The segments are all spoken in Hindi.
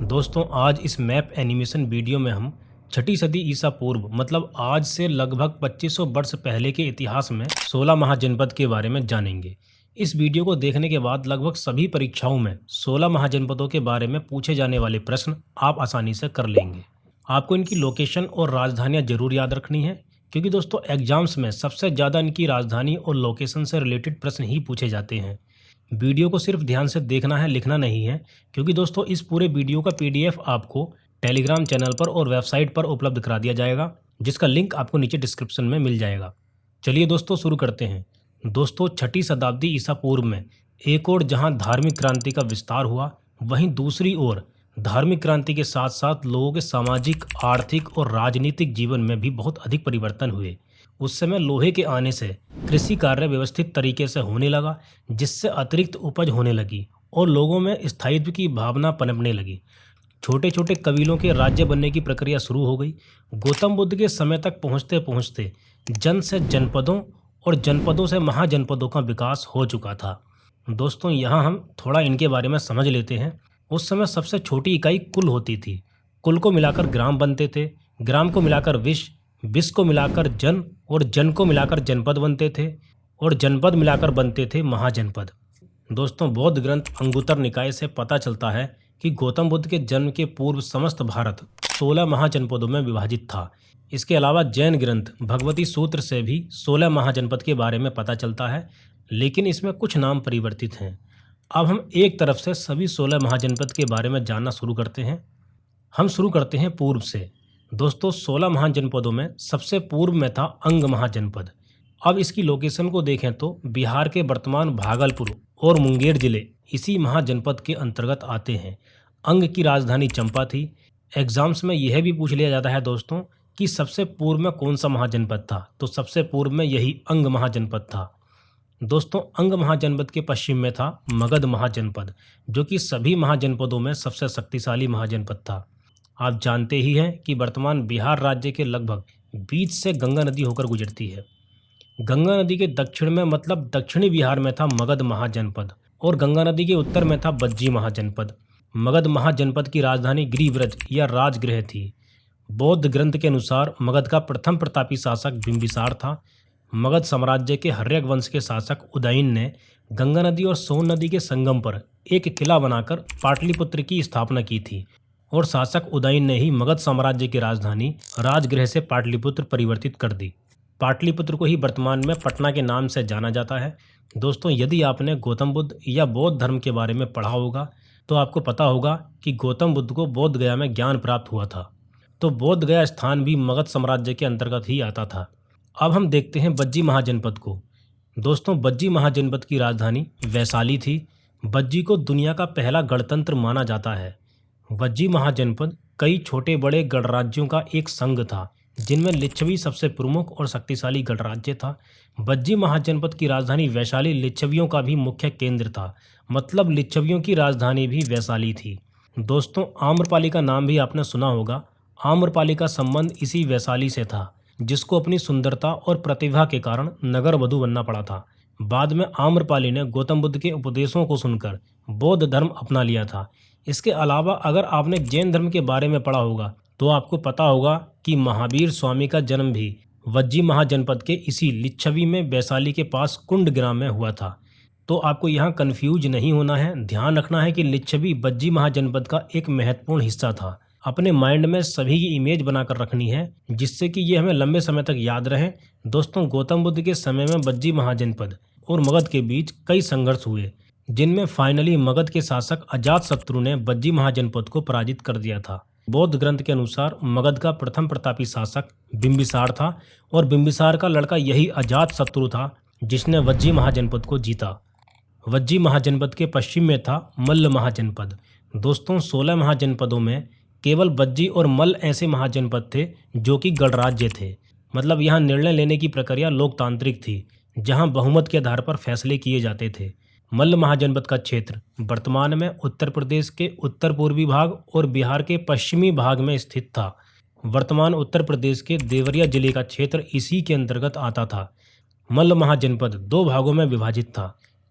दोस्तों आज इस मैप एनिमेशन वीडियो में हम छठी सदी ईसा पूर्व मतलब आज से लगभग 2500 वर्ष पहले के इतिहास में 16 महाजनपद के बारे में जानेंगे। इस वीडियो को देखने के बाद लगभग सभी परीक्षाओं में 16 महाजनपदों के बारे में पूछे जाने वाले प्रश्न आप आसानी से कर लेंगे। आपको इनकी लोकेशन और राजधानियाँ जरूर याद रखनी है, क्योंकि दोस्तों एग्जाम्स में सबसे ज़्यादा इनकी राजधानी और लोकेशन से रिलेटेड प्रश्न ही पूछे जाते हैं। वीडियो को सिर्फ ध्यान से देखना है, लिखना नहीं है, क्योंकि दोस्तों इस पूरे वीडियो का पीडीएफ आपको टेलीग्राम चैनल पर और वेबसाइट पर उपलब्ध करा दिया जाएगा, जिसका लिंक आपको नीचे डिस्क्रिप्शन में मिल जाएगा। चलिए दोस्तों शुरू करते हैं। दोस्तों छठी शताब्दी ईसा पूर्व में एक ओर जहां धार्मिक क्रांति का विस्तार हुआ, वहीं दूसरी ओर धार्मिक क्रांति के साथ साथ लोगों के सामाजिक, आर्थिक और राजनीतिक जीवन में भी बहुत अधिक परिवर्तन हुए। उस समय लोहे के आने से कृषि कार्य व्यवस्थित तरीके से होने लगा, जिससे अतिरिक्त उपज होने लगी और लोगों में स्थायित्व की भावना पनपने लगी। छोटे छोटे कबीलों के राज्य बनने की प्रक्रिया शुरू हो गई। गौतम बुद्ध के समय तक पहुंचते पहुंचते जन से जनपदों और जनपदों से महाजनपदों का विकास हो चुका था। दोस्तों यहाँ हम थोड़ा इनके बारे में समझ लेते हैं। उस समय सबसे छोटी इकाई कुल होती थी। कुल को मिलाकर ग्राम बनते थे, ग्राम को मिलाकर विश्व को मिलाकर जन और जन को मिलाकर जनपद बनते थे और जनपद मिलाकर बनते थे महाजनपद। दोस्तों बौद्ध ग्रंथ अंगुत्तर निकाय से पता चलता है कि गौतम बुद्ध के जन्म के पूर्व समस्त भारत 16 महाजनपदों में विभाजित था। इसके अलावा जैन ग्रंथ भगवती सूत्र से भी 16 महाजनपद के बारे में पता चलता है, लेकिन इसमें कुछ नाम परिवर्तित हैं। अब हम एक तरफ से सभी 16 महाजनपद के बारे में जानना शुरू करते हैं। हम शुरू करते हैं पूर्व से। दोस्तों 16 महाजनपदों में सबसे पूर्व में था अंग महाजनपद। अब इसकी लोकेशन को देखें तो बिहार के वर्तमान भागलपुर और मुंगेर जिले इसी महाजनपद के अंतर्गत आते हैं। अंग की राजधानी चंपा थी। एग्जाम्स में यह भी पूछ लिया जाता है दोस्तों कि सबसे पूर्व में कौन सा महाजनपद था, तो सबसे पूर्व में यही अंग महाजनपद था। दोस्तों अंग महाजनपद के पश्चिम में था मगध महाजनपद, जो कि सभी महाजनपदों में सबसे शक्तिशाली महाजनपद था। आप जानते ही हैं कि वर्तमान बिहार राज्य के लगभग बीच से गंगा नदी होकर गुजरती है। गंगा नदी के दक्षिण में मतलब दक्षिणी बिहार में था मगध महाजनपद और गंगा नदी के उत्तर में था बज्जी महाजनपद। मगध महाजनपद की राजधानी गिरिव्रज या राजगृह थी। बौद्ध ग्रंथ के अनुसार मगध का प्रथम प्रतापी शासक बिंबिसार था। मगध साम्राज्य के हर्यक वंश के शासक उदयन ने गंगा नदी और सोन नदी के संगम पर एक किला बनाकर पाटलिपुत्र की स्थापना की थी और शासक उदयन ने ही मगध साम्राज्य की राजधानी राजगृह से पाटलिपुत्र परिवर्तित कर दी। पाटलिपुत्र को ही वर्तमान में पटना के नाम से जाना जाता है। दोस्तों यदि आपने गौतम बुद्ध या बौद्ध धर्म के बारे में पढ़ा होगा तो आपको पता होगा कि गौतम बुद्ध को बोध गया में ज्ञान प्राप्त हुआ था, तो बोध गया स्थान भी मगध साम्राज्य के अंतर्गत ही आता था। अब हम देखते हैं बज्जी महाजनपद को। दोस्तों बज्जी महाजनपद की राजधानी वैशाली थी। बज्जी को दुनिया का पहला गणतंत्र माना जाता है। बज्जी महाजनपद कई छोटे बड़े गणराज्यों का एक संघ था, जिनमें लिच्छवी सबसे प्रमुख और शक्तिशाली गणराज्य था। बज्जी महाजनपद की राजधानी वैशाली लिच्छवियों का भी मुख्य केंद्र था, मतलब लिच्छवियों की राजधानी भी वैशाली थी। दोस्तों आम्रपाली का नाम भी आपने सुना होगा। आम्रपाली का संबंध इसी वैशाली से था, जिसको अपनी सुंदरता और प्रतिभा के कारण नगर वधु बनना पड़ा था। बाद में आम्रपाली ने गौतम बुद्ध के उपदेशों को सुनकर बौद्ध धर्म अपना लिया था। इसके अलावा अगर आपने जैन धर्म के बारे में पढ़ा होगा तो आपको पता होगा कि महावीर स्वामी का जन्म भी वज्जी महाजनपद के इसी लिच्छवी में वैशाली के पास कुंड ग्राम में हुआ था। तो आपको यहाँ कंफ्यूज नहीं होना है, ध्यान रखना है कि लिच्छवी वज्जी महाजनपद का एक महत्वपूर्ण हिस्सा था। अपने माइंड में सभी की इमेज बनाकर रखनी है, जिससे कि ये हमें लंबे समय तक याद रहे। दोस्तों गौतम बुद्ध के समय में वज्जी महाजनपद और मगध के बीच कई संघर्ष हुए, जिनमें फाइनली मगध के शासक अजातशत्रु ने वज्जी महाजनपद को पराजित कर दिया था। बौद्ध ग्रंथ के अनुसार मगध का प्रथम प्रतापी शासक बिंबिसार था और बिंबिसार का लड़का यही अजातशत्रु था, जिसने वज्जी महाजनपद को जीता। वज्जी महाजनपद के पश्चिम में था मल्ल महाजनपद। दोस्तों 16 महाजनपदों में केवल वज्जी और मल्ल ऐसे महाजनपद थे जो कि गणराज्य थे, मतलब यहाँ निर्णय लेने की प्रक्रिया लोकतांत्रिक थी, जहाँ बहुमत के आधार पर फैसले किए जाते थे। मल्ल महाजनपद का क्षेत्र वर्तमान में उत्तर प्रदेश के उत्तर पूर्वी भाग और बिहार के पश्चिमी भाग में स्थित था। वर्तमान उत्तर प्रदेश के देवरिया जिले का क्षेत्र इसी के अंतर्गत आता था। मल्ल महाजनपद दो भागों में विभाजित था,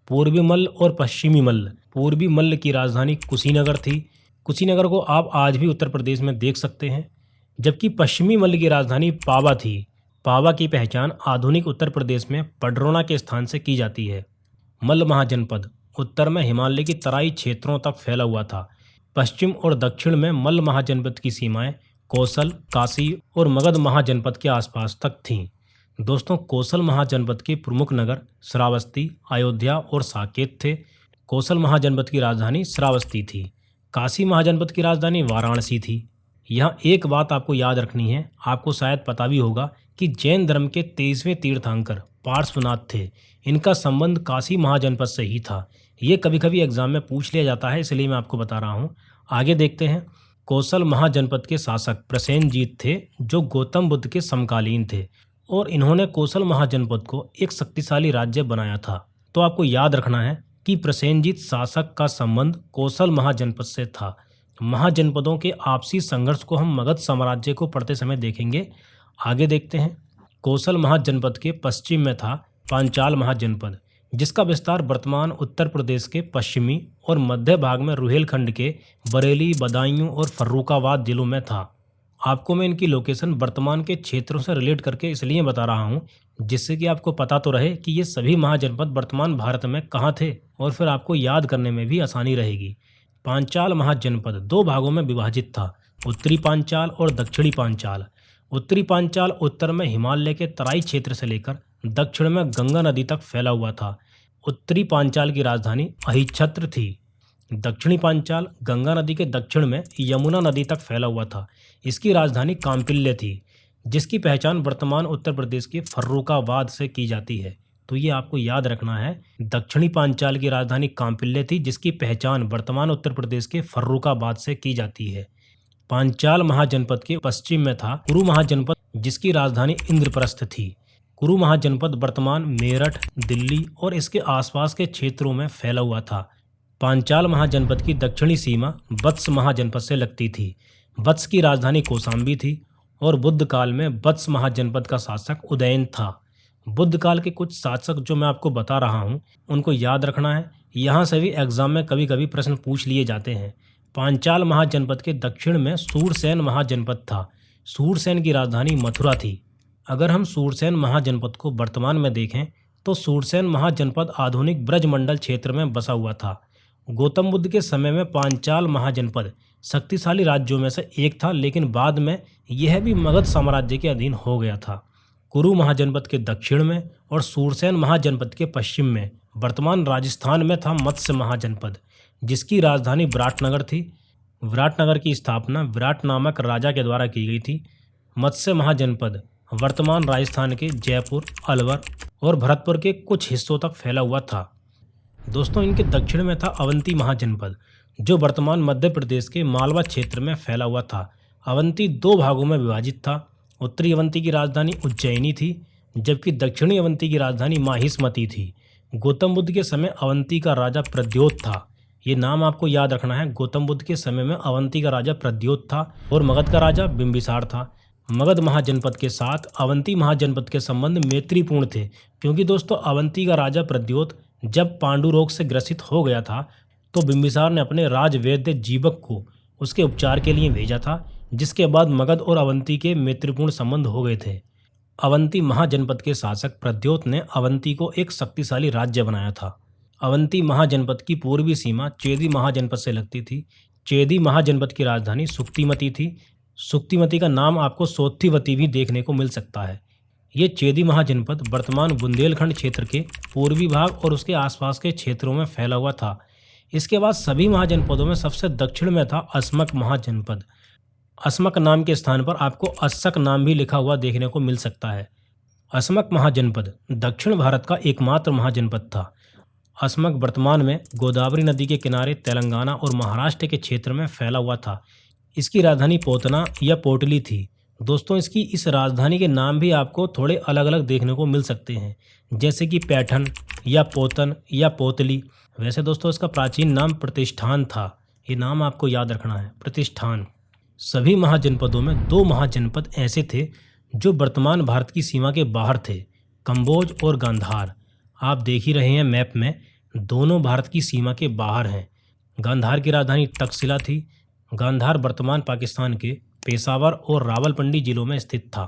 पूर्वी मल्ल और पश्चिमी मल्ल। पूर्वी मल्ल की राजधानी कुशीनगर थी कुशीनगर को आप आज भी उत्तर प्रदेश में देख सकते हैं। जबकि पश्चिमी मल्ल की राजधानी पावा थी। पावा की पहचान आधुनिक उत्तर प्रदेश में पडरौना के स्थान से की जाती है। मल्ल महाजनपद उत्तर में हिमालय की तराई क्षेत्रों तक फैला हुआ था। पश्चिम और दक्षिण में मल्ल महाजनपद की सीमाएं कौशल, काशी और मगध महाजनपद के आसपास तक थीं। दोस्तों, कौशल महाजनपद के प्रमुख नगर श्रावस्ती, अयोध्या और साकेत थे। कौशल महाजनपद की राजधानी श्रावस्ती थी। काशी महाजनपद की राजधानी वाराणसी थी। यहाँ एक बात आपको याद रखनी है, आपको शायद पता भी होगा कि जैन धर्म के 23वें तीर्थंकर पार्श्वनाथ थे। इनका संबंध काशी महाजनपद से ही था। ये कभी कभी एग्जाम में पूछ लिया जाता है, इसलिए मैं आपको बता रहा हूँ। आगे देखते हैं। कौशल महाजनपद के शासक प्रसेनजीत थे, जो गौतम बुद्ध के समकालीन थे और इन्होंने कौशल महाजनपद को एक शक्तिशाली राज्य बनाया था। तो आपको याद रखना है कि प्रसेनजीत शासक का संबंध कौशल महाजनपद से था। महाजनपदों के आपसी संघर्ष को हम मगध साम्राज्य को पढ़ते समय देखेंगे। आगे देखते हैं। कौशल महाजनपद के पश्चिम में था पांचाल महाजनपद, जिसका विस्तार वर्तमान उत्तर प्रदेश के पश्चिमी और मध्य भाग में रुहेलखंड के बरेली, बदायूं और फर्रुखाबाद जिलों में था। आपको मैं इनकी लोकेशन वर्तमान के क्षेत्रों से रिलेट करके इसलिए बता रहा हूँ, जिससे कि आपको पता तो रहे कि ये सभी महाजनपद वर्तमान भारत में कहाँ थे और फिर आपको याद करने में भी आसानी रहेगी। पांचाल महाजनपद दो भागों में विभाजित था, उत्तरी पांचाल और दक्षिणी पांचाल। उत्तरी पांचाल उत्तर में हिमालय के तराई क्षेत्र से लेकर दक्षिण में गंगा नदी तक फैला हुआ था। उत्तरी पांचाल की राजधानी अहिच्छत्र थी। दक्षिणी पांचाल गंगा नदी के दक्षिण में यमुना नदी तक फैला हुआ था। इसकी राजधानी कांपिल्य थी, जिसकी पहचान वर्तमान उत्तर प्रदेश के फर्रुखाबाद से की जाती है। तो ये आपको याद रखना है। दक्षिणी पांचाल की राजधानी कांपिल्य थी, जिसकी पहचान वर्तमान उत्तर प्रदेश के फर्रुखाबाद से की जाती है। पांचाल महाजनपद के पश्चिम में था कुरु महाजनपद, जिसकी राजधानी इंद्रप्रस्थ थी। कुरु महाजनपद वर्तमान मेरठ, दिल्ली और इसके आसपास के क्षेत्रों में फैला हुआ था। पांचाल महाजनपद की दक्षिणी सीमा वत्स महाजनपद से लगती थी। वत्स की राजधानी कौशाम्बी थी और बुद्ध काल में वत्स महाजनपद का शासक उदयन था। बुद्ध काल के कुछ शासक जो मैं आपको बता रहा हूँ, उनको याद रखना है। यहाँ से भी एग्जाम में कभी कभी प्रश्न पूछ लिए जाते हैं। पांचाल महाजनपद के दक्षिण में सूरसेन महाजनपद था। सूरसेन की राजधानी मथुरा थी। अगर हम सूरसेन महाजनपद को वर्तमान में देखें तो सूरसेन महाजनपद आधुनिक ब्रजमंडल क्षेत्र में बसा हुआ था। गौतम बुद्ध के समय में पांचाल महाजनपद शक्तिशाली राज्यों में से एक था, लेकिन बाद में यह भी मगध साम्राज्य के अधीन हो गया था। कुरु महाजनपद के दक्षिण में और सूरसेन महाजनपद के पश्चिम में वर्तमान राजस्थान में था मत्स्य महाजनपद, जिसकी राजधानी विराटनगर थी। विराटनगर की स्थापना विराट नामक राजा के द्वारा की गई थी। मत्स्य महाजनपद वर्तमान राजस्थान के जयपुर, अलवर और भरतपुर के कुछ हिस्सों तक फैला हुआ था। दोस्तों, इनके दक्षिण में था अवंती महाजनपद, जो वर्तमान मध्य प्रदेश के मालवा क्षेत्र में फैला हुआ था। अवंती दो भागों में विभाजित था। उत्तरी अवंती की राजधानी उज्जैनी थी, जबकि दक्षिणी अवंती की राजधानी माहिष्मती थी। गौतम बुद्ध के समय अवंती का राजा प्रद्योत था। ये नाम आपको याद रखना है। गौतम बुद्ध के समय में अवंती का राजा प्रद्योत था और मगध का राजा बिंबिसार था। मगध महाजनपद के साथ अवंती महाजनपद के संबंध मैत्रीपूर्ण थे, क्योंकि दोस्तों अवंती का राजा प्रद्योत जब पांडु रोग से ग्रसित हो गया था तो बिंबिसार ने अपने राजवैद्य जीवक को उसके उपचार के लिए भेजा था, जिसके बाद मगध और अवंती के मैत्रीपूर्ण संबंध हो गए थे। अवंती महाजनपद के शासक प्रद्योत ने अवंती को एक शक्तिशाली राज्य बनाया था। अवंती महाजनपद की पूर्वी सीमा चेदी महाजनपद से लगती थी। चेदी महाजनपद की राजधानी सुक्तिमती थी। सुक्तिमती का नाम आपको सोत्थिवती भी देखने को मिल सकता है। ये चेदी महाजनपद वर्तमान बुंदेलखंड क्षेत्र के पूर्वी भाग और उसके आसपास के क्षेत्रों में फैला हुआ था। इसके बाद सभी महाजनपदों में सबसे दक्षिण में था अस्मक महाजनपद। अस्मक नाम के स्थान पर आपको अस्सक नाम भी लिखा हुआ देखने को मिल सकता है। अस्मक महाजनपद दक्षिण भारत का एकमात्र महाजनपद था। अस्मक वर्तमान में गोदावरी नदी के किनारे तेलंगाना और महाराष्ट्र के क्षेत्र में फैला हुआ था। इसकी राजधानी पोतना या पोटली थी। दोस्तों, इसकी इस राजधानी के नाम भी आपको थोड़े अलग अलग देखने को मिल सकते हैं, जैसे कि पैठन या पोतन या पोतली। वैसे दोस्तों इसका प्राचीन नाम प्रतिष्ठान था। ये नाम आपको याद रखना है, प्रतिष्ठान। सभी महाजनपदों में दो महाजनपद ऐसे थे जो वर्तमान भारत की सीमा के बाहर थे, कंबोज और गांधार। आप देख ही रहे हैं मैप में, दोनों भारत की सीमा के बाहर हैं। गांधार की राजधानी तक्षशिला थी। गांधार वर्तमान पाकिस्तान के पेशावर और रावलपिंडी जिलों में स्थित था।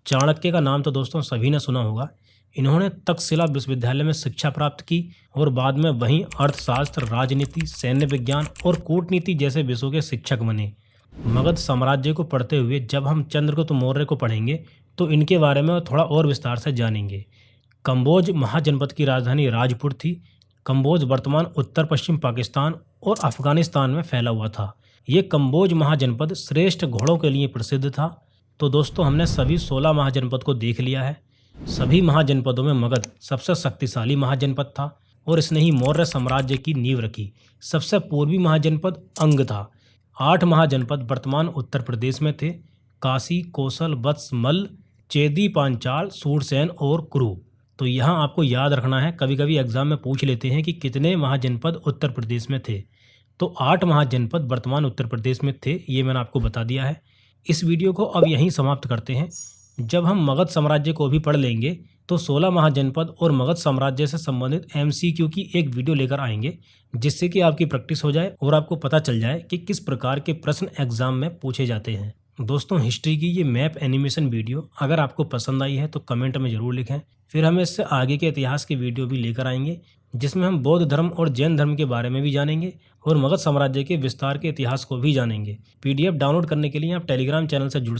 चाणक्य का नाम तो दोस्तों सभी ने सुना होगा। इन्होंने तक्षशिला विश्वविद्यालय में शिक्षा प्राप्त की और बाद में वहीं अर्थशास्त्र, राजनीति, सैन्य विज्ञान और कूटनीति जैसे विषयों के शिक्षक बने। मगध साम्राज्य को पढ़ते हुए जब हम चंद्रगुप्त मौर्य को पढ़ेंगे तो इनके बारे में थोड़ा और विस्तार से जानेंगे। कंबोज महाजनपद की राजधानी राजपुर थी। कंबोज वर्तमान उत्तर पश्चिम पाकिस्तान और अफगानिस्तान में फैला हुआ था। ये कंबोज महाजनपद श्रेष्ठ घोड़ों के लिए प्रसिद्ध था। तो दोस्तों हमने सभी 16 महाजनपद को देख लिया है। सभी महाजनपदों में मगध सबसे शक्तिशाली महाजनपद था और इसने ही मौर्य साम्राज्य की नींव रखी। सबसे पूर्वी महाजनपद अंग था। 8 महाजनपद वर्तमान उत्तर प्रदेश में थे: काशी, कौशल, वत्स, मल्ल, चेदी, पांचाल, सूरसेन और कुरु। तो यहाँ आपको याद रखना है, कभी कभी एग्जाम में पूछ लेते हैं कि कितने महाजनपद उत्तर प्रदेश में थे। तो 8 महाजनपद वर्तमान उत्तर प्रदेश में थे, ये मैंने आपको बता दिया है। इस वीडियो को अब यहीं समाप्त करते हैं। जब हम मगध साम्राज्य को भी पढ़ लेंगे तो 16 महाजनपद और मगध साम्राज्य से संबंधित MCQ की एक वीडियो लेकर आएंगे, जिससे कि आपकी प्रैक्टिस हो जाए और आपको पता चल जाए कि किस प्रकार के प्रश्न एग्जाम में पूछे जाते हैं। दोस्तों हिस्ट्री की ये मैप एनिमेशन वीडियो अगर आपको पसंद आई है तो कमेंट में ज़रूर लिखें। फिर हम इससे आगे के इतिहास की वीडियो भी लेकर आएंगे, जिसमें हम बौद्ध धर्म और जैन धर्म के बारे में भी जानेंगे और मगध साम्राज्य के विस्तार के इतिहास को भी जानेंगे। PDF डाउनलोड करने के लिए आप टेलीग्राम चैनल से जुड़